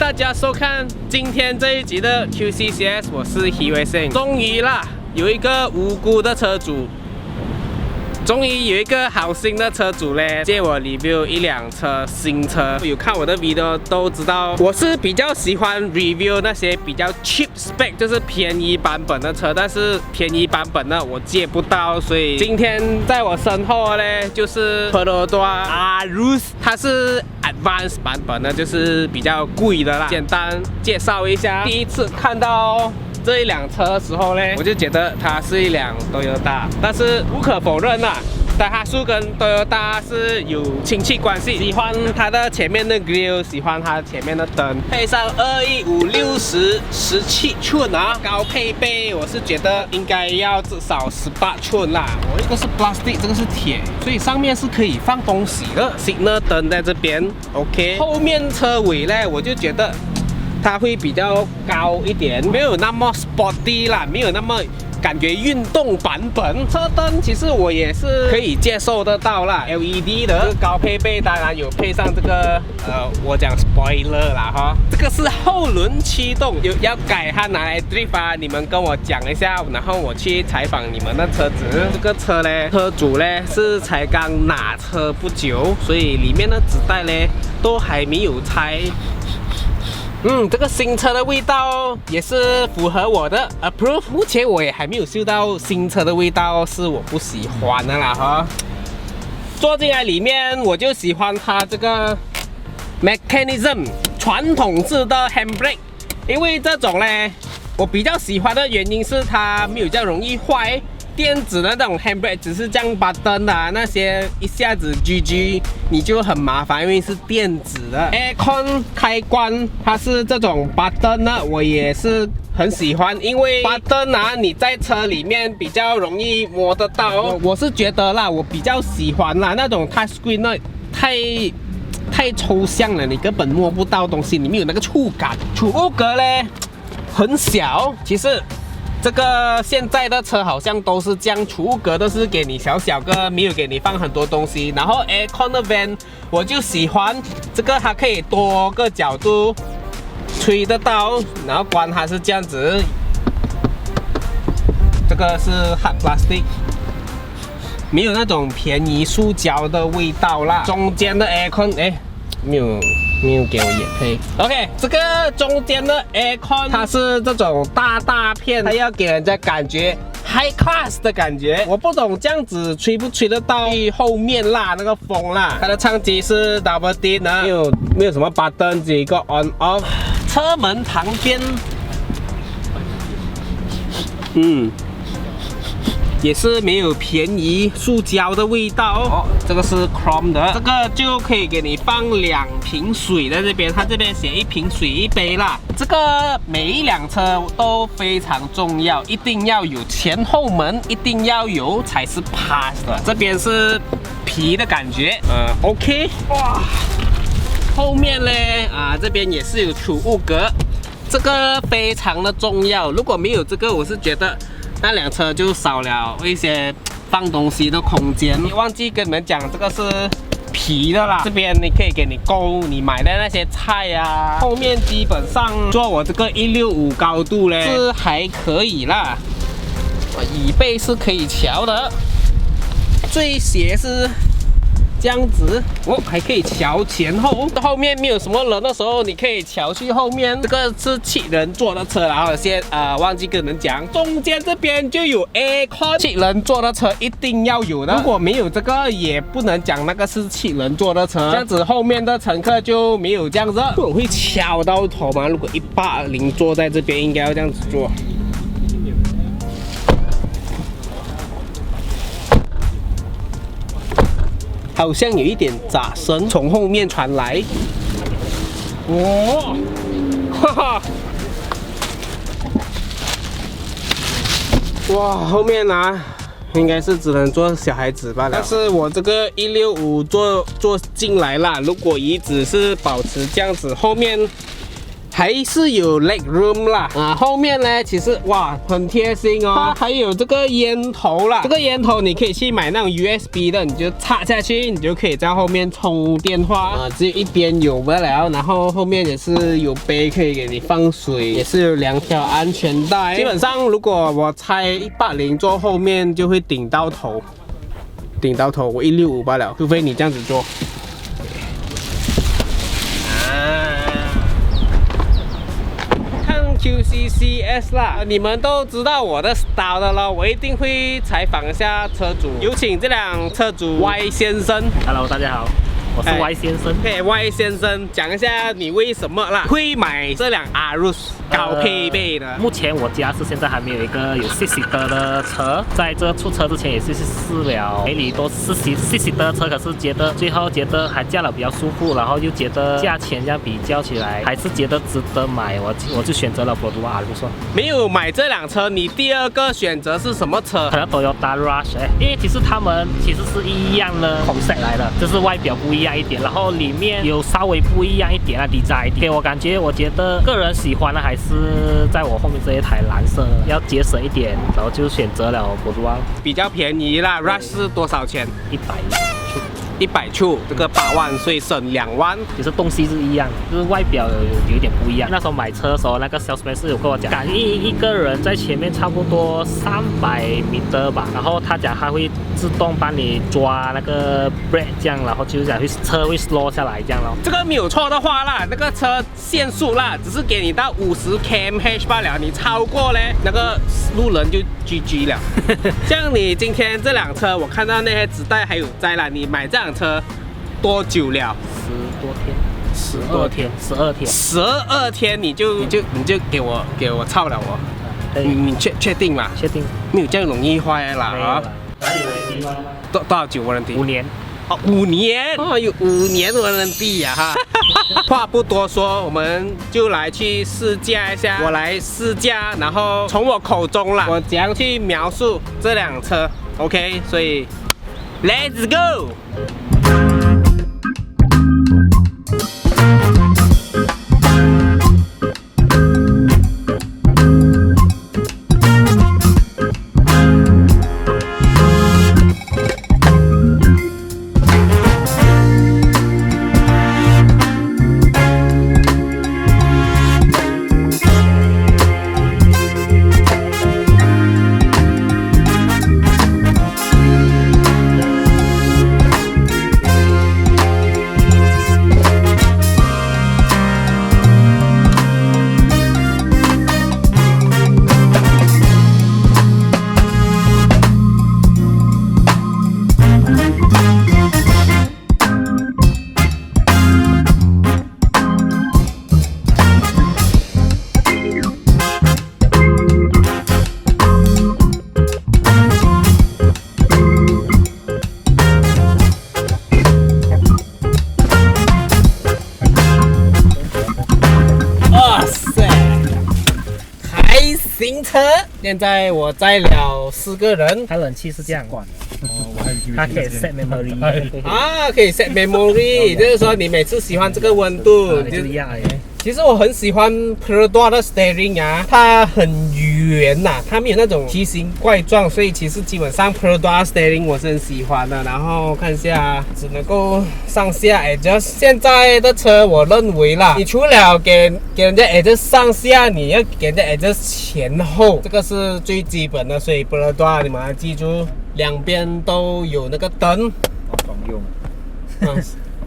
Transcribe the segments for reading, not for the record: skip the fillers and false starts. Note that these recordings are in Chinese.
大家收看今天这一集的 QCCS， 我是 Hiwei。终于啦，有一个无辜的车主。 终于有一个好心的车主嘞，借我 review 一辆新车。有看我的 video 都知道，我是比较喜欢 review 那些比较 cheap spec， 就是便宜版本的车。但是便宜版本的我借不到，所以今天在我身后嘞就是 Perodua Arus， 它是 advanced 版本的，就是比较贵的啦。简单介绍一下，第一次看到 这一辆车的时候呢，我就觉得它是一辆 Toyota， 但是无可否认啦，它是跟 Toyota 是有亲戚关系。喜欢它的前面的 grill， 喜欢它前面的灯，配上215/6017寸啊，高配备，我是觉得应该要至少18寸啦。我这个是 plastic， 这个是铁，所以上面是可以放东西的。signal 灯在这边 ，OK。后面车尾呢，我就觉得 它会比较高一点，没有那么 sporty 啦，没有那么感觉运动版本。车灯其实我也是可以接受得到啦 ，LED 的高配备，当然有配上这个我讲 spoiler 啦哈。这个是后轮驱动，要改它拿来 drift 啊，你们跟我讲一下，然后我去采访你们的车子。这个车呢，车主呢是才刚拿车不久，所以里面的纸袋呢都还没有拆。 这个新车的味道也是符合我的 approve。目前我也还没有嗅到新车的味道是我不喜欢的啦哈。坐进来里面我就喜欢它这个 mechanism 传统式的 handbrake， 因为这种呢我比较喜欢的原因是它没有这样容易坏。 电子的那种 handbrake 只是这样button啊，那些一下子 GG 你就很麻烦，因为是电子的。Aircon 开关它是这种 button 呢，我也是很喜欢，因为 button 啊你在车里面比较容易摸得到。我是觉得啦，我比较喜欢啦那种 touch screen 呢，太抽象了，你根本摸不到东西，你没有那个触感。储物格呢很小，其实 这个现在的车好像都是这样，储物格都是给你小小个，没有给你放很多东西。然后 Aircon 的 van 我就喜欢这个，它可以多个角度吹得到，然后关它是这样子。这个是 hard plastic， 没有那种便宜塑胶的味道啦。中间的 Aircon 没有给我眼配 ，OK， 这个中间的 aircon 它是这种大片，它要给人家感觉 high class 的感觉。我不懂这样子吹不吹得到后面啦那个风啦。它的唱机是 double D 呢，没有什么 button， 只有一个 on off。车门旁边，也是没有便宜塑胶的味道哦。这个是 chrome 的，这个就可以给你放2瓶水在这边，它这边写1瓶水1杯啦。这个每一辆车都非常重要，一定要有前后门，一定要有才是 pass 的。这边是皮的感觉，OK， 哇，后面呢这边也是有储物格，这个非常的重要。如果没有这个，我是觉得 那辆车就少了一些放东西的空间。忘记跟你们讲，这个是皮的啦。这边你可以给你勾你买的那些菜啊。后面基本上做我这个165高度嘞是还可以啦。椅背是可以调的，最斜是 这样子，还可以调前后。后面没有什么人的时候，你可以调去后面。这个是7人座的车，然后先忘记跟你们讲，中间这边就有 aircon， 7人座的车一定要有的。如果没有这个，也不能讲那个是7人座的车。这样子后面的乘客就没有这样子。我会敲到头吗？如果180坐在这边，应该要这样子做。 好像有一点杂声从后面传来，哈哈，哇，后面应该是只能坐小孩子罢了。但是我这个165坐进来啦，如果椅子是保持这样子，后面还是有 leg room 啦。后面呢，其实哇很贴心哦，它还有这个烟头啦。这个烟头你可以去买那种 USB 的，你就插下去，你就可以在后面充电话。只有一边有不了，然后后面也是有杯可以给你放水，也是有2条安全带。基本上如果我猜180坐后面就会顶到头，我165罢了，除非你这样子做。QCCS 啦，你们都知道我的 style 的了，我一定会采访一下车主。有请这辆车主 Y 先生。Hello， 大家好。我是 Y 先生。对 ，Y 先生，讲一下你为什么啦会买这辆 Arus 高配备的？目前我家是现在还没有一个有 6-seater 的车，在这出车之前也是试了梅里多 6-seater 的车，可是最后觉得还驾了比较舒服，然后又觉得价钱这样比较起来还是觉得值得买，我就选择了博杜瓦 Arus。没有买这辆车，你第二个选择是什么车？可能 Toyota Rush， 因为其实他们其实是一样的concept来的，就是外表不一样一点，然后里面有稍微不一样一点的 design， 给我感觉，我觉得个人喜欢的还是在我后面这一台蓝色，要节省一点，然后就选择了博杜瓦，比较便宜啦。Rush 是多少钱？100出，这个8万，所以省2万。其实东西是一样，就是外表有一点不一样。那时候买车的时候，那个 salesman 是有跟我讲，感应一个人在前面差不多300米吧，然后他讲他会自动帮你抓那个 brake 这样，然后就是讲车会 slow 下来这样咯。这个没有错的话啦，那个车限速啦，只是给你到50 km/h 罢了，你超过呢，那个路人就 GG 了。像你今天这辆车，我看到那些纸袋还有在啦，你买这辆车多久了？10多天，12天你就给我操了我。你确定吗？确定，没有这样容易坏啦啊！多少久warranty？5年。哦，5年哦，有5年warranty呀哈！话不多说，我们就来去试驾一下。我来试驾，然后从我口中啦，我怎样去描述这辆车 ？OK， 所以 Let's go！新车，现在我载了4个人。它冷气是这样，它可以 set memory 啊，可以 set memory， 就是说你每次喜欢这个温度，就一样。其实我很喜欢 Perodua 的 steering 啊，它很圆呐，它没有那种奇形怪状，所以其实基本上 Perodua steering 我是很喜欢的。然后看一下，只能够上下 adjust。现在的车我认为啦，你除了给人家 adjust 上下，你要给人家 adjust 前后，这个是最基本的。所以 Perodua 你们要记住，两边都有那个灯，防用。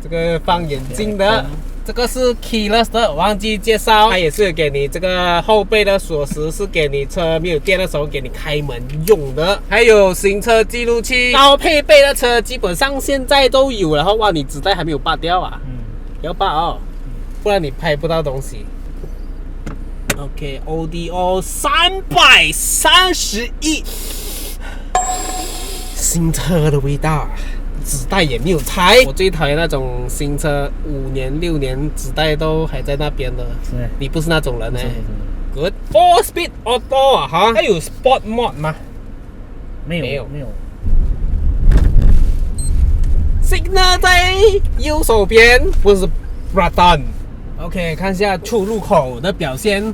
这个放眼镜的。这个是 keyless 的，忘记介绍，它也是给你这个后背的锁匙，是给你车没有电的时候给你开门用的。还有行车记录器，高配备的车基本上现在都有。然后哇，你纸袋还没有拔掉啊？要拔哦，不然你拍不到东西。OK，ODO 331，新车的味道。纸袋也没有拆，我最讨厌那种新车5年6年纸袋都还在那边的。你不是那种人呢？Good 4 speed auto 啊哈，它有 Sport Mode 吗？没有。Signal 在右手边，不是 button。OK， 看一下出入口的表现。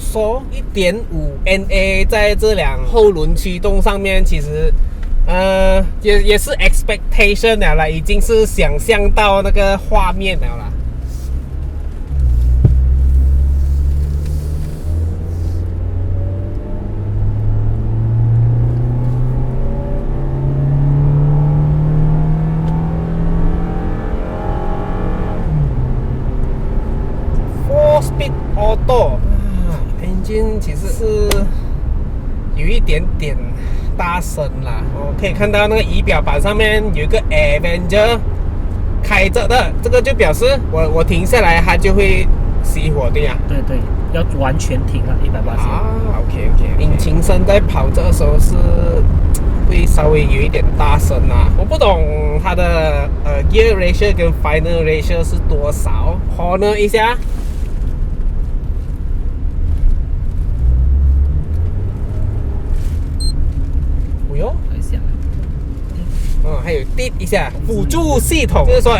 收1.5 NA 在这辆后轮驱动上面，其实也是 expectation 了啦，已经是想象到那个画面了啦。4-speed auto。engine 其实是有一点点大声啦，我可以看到那个仪表板上面有一个 Avenger 开着的，这个就表示我停下来它就会熄火，对呀？对对，要完全停了180。OK， 引擎声在跑着的时候是会稍微有一点大声啦，我不懂它的gear ratio 跟 final ratio 是多少 ，Horner 一下。还有滴一下辅助系统，就是说，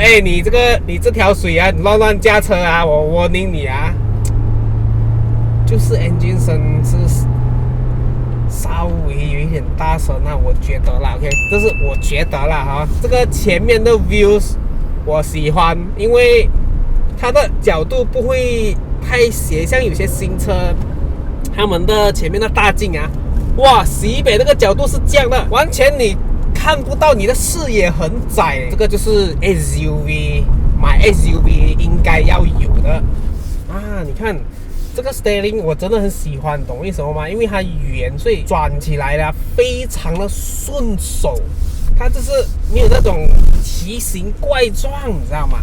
你这条水啊，你乱驾车啊，我warning你啊。就是 engine 声是稍微有一点大声啊，我觉得啦 ，OK， 这是我觉得啦哈。这个前面的 views 我喜欢，因为它的角度不会太斜，像有些新车，他们的前面的大镜啊，哇，西北那个角度是这样的，完全你看不到，你的视野很窄。这个就是 SUV 买 SUV 应该要有的啊！你看这个 steering 我真的很喜欢，懂为什么吗？因为它圆，所以转起来了非常的顺手，它就是没有那种奇形怪状，你知道吗？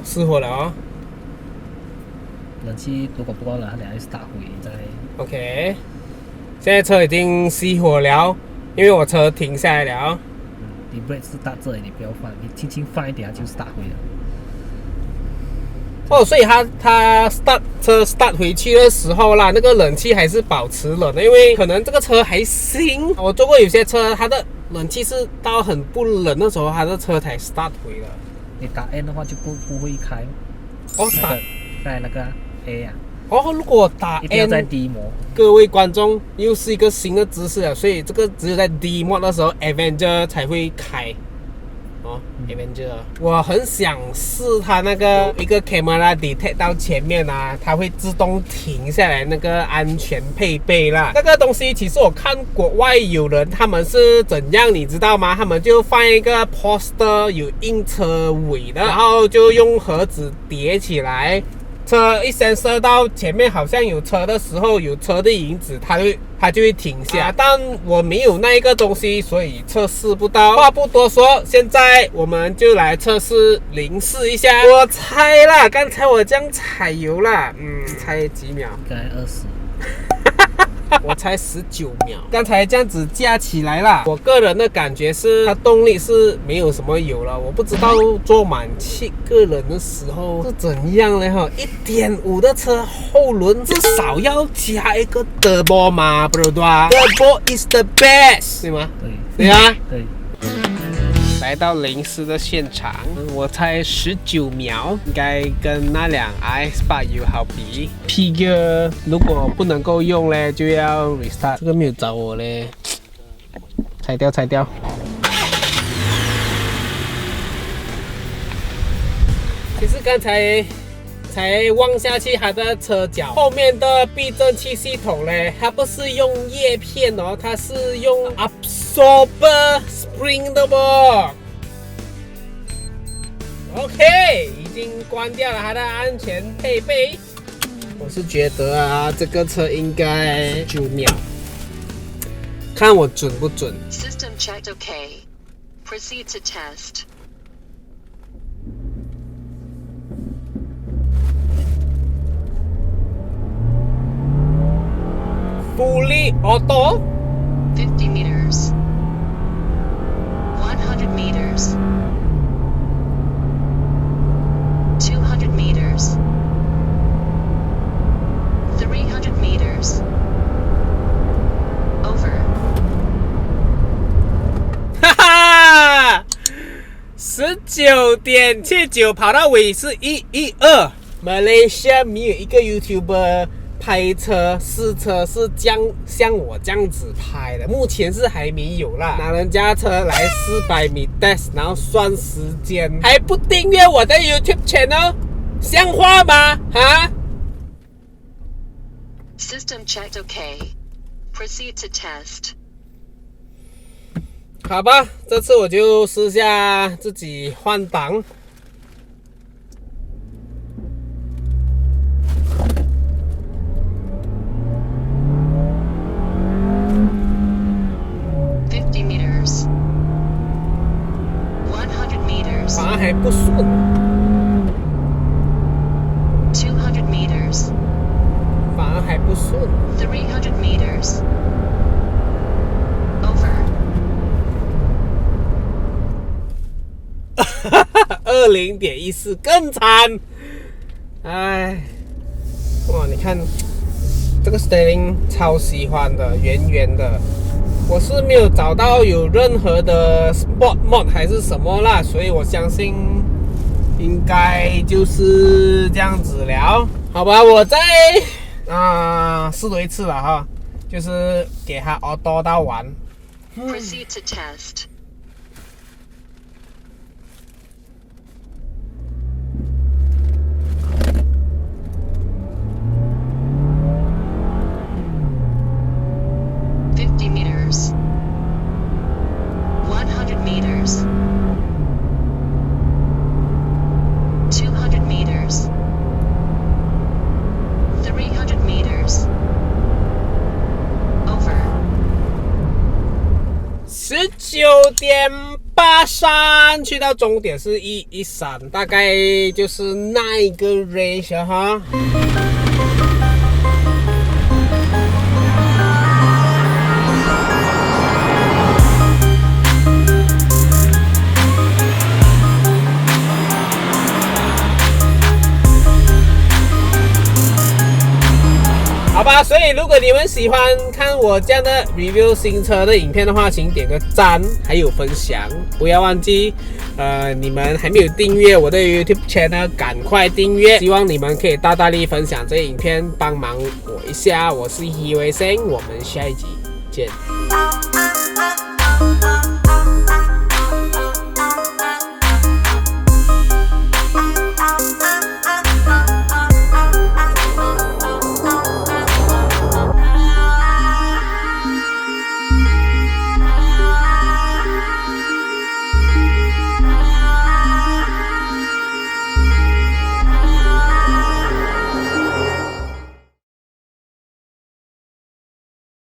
失火了哦。冷气如果不够冷，它等下就start回再。OK。现在车已经熄火了，因为我车停下来了。你 brake 是到这里，你不要放，你轻轻放一点，它就start回了。所以它 start 回去的时候啦，那个冷气还是保持冷的，因为可能这个车还新。我坐过有些车，它的冷气是到很不冷的时候，它的车才 start 回了。你打 N 的话就不会开。打在那个 A 啊。如果打 N 一定要在 D mode。各位观众，又是一个新的知识了，所以这个只有在 D mode 的时候 Avenger 才会开。Avenger， 我很想试它那个一个 camera detect 到前面啊，它会自动停下来那个安全配备啦。那个东西其实我看国外有人他们是怎样，你知道吗？他们就放一个 poster 有印车尾的，然后就用盒子叠起来。车一sensor到前面好像有车的时候，有车的影子，它就会停下。但我没有那一个东西，所以测试不到。话不多说，现在我们就来测试临试一下。我猜啦，刚才我这样踩油啦，猜几秒？大概20。我猜19秒。刚才这样子架起来啦，我个人的感觉是它动力是没有什么油了。我不知道坐满7个人的时候是怎样的哈。1.5的车后轮至少要加一个 turbo 嘛，不对吧 ？Turbo is the best， 对吗？对啊。对。来到临试的现场，我猜19秒，应该跟那辆 RX8 有好比。P gear 如果不能够用嘞，就要 restart。这个没有找我嘞，拆掉。其实刚才望下去，它的车脚后面的避震器系统嘞，它不是用叶片哦，它是用 absorber spring 的啵。OK， 已经关掉了它的安全配备。我是觉得啊，这个车应该9秒，看我准不准。System checked OK. Proceed to test. Fully auto. 50 meters. 100 meters. 200 meters. 19.79跑到尾是112。马来西亚没有一个 YouTuber 拍车试车是像我这样子拍的，目前是还没有啦。拿人家车来400米 test， 然后算时间，还不订阅我的 YouTube channel， 像话吗？哈 System checked OK. Proceed to test. 好吧，这次我就试下自己换挡。反而还不顺。200 meters. 反而还不顺。300 meters. Over. 20.14更惨。哎，哇，你看这个 steering 超喜欢的，圆圆的。我是没有找到有任何的 Sport Mod 还是什么啦，所以我相信应该就是这样子了。好吧，我再试多一次了哈，就是给它 auto 到完。Proceed to test. 50 meters. 100 meters. 200 meters. 300 meters. Over. 19.83去到终点是113，大概就是那一个 range 哈。好吧，所以如果你们喜欢看我这样的 review 新车的影片的话，请点个赞，还有分享，不要忘记，你们还没有订阅我的 YouTube channel， 赶快订阅。希望你们可以大大力分享这影片，帮忙我一下。我是希维森，我们下一集见。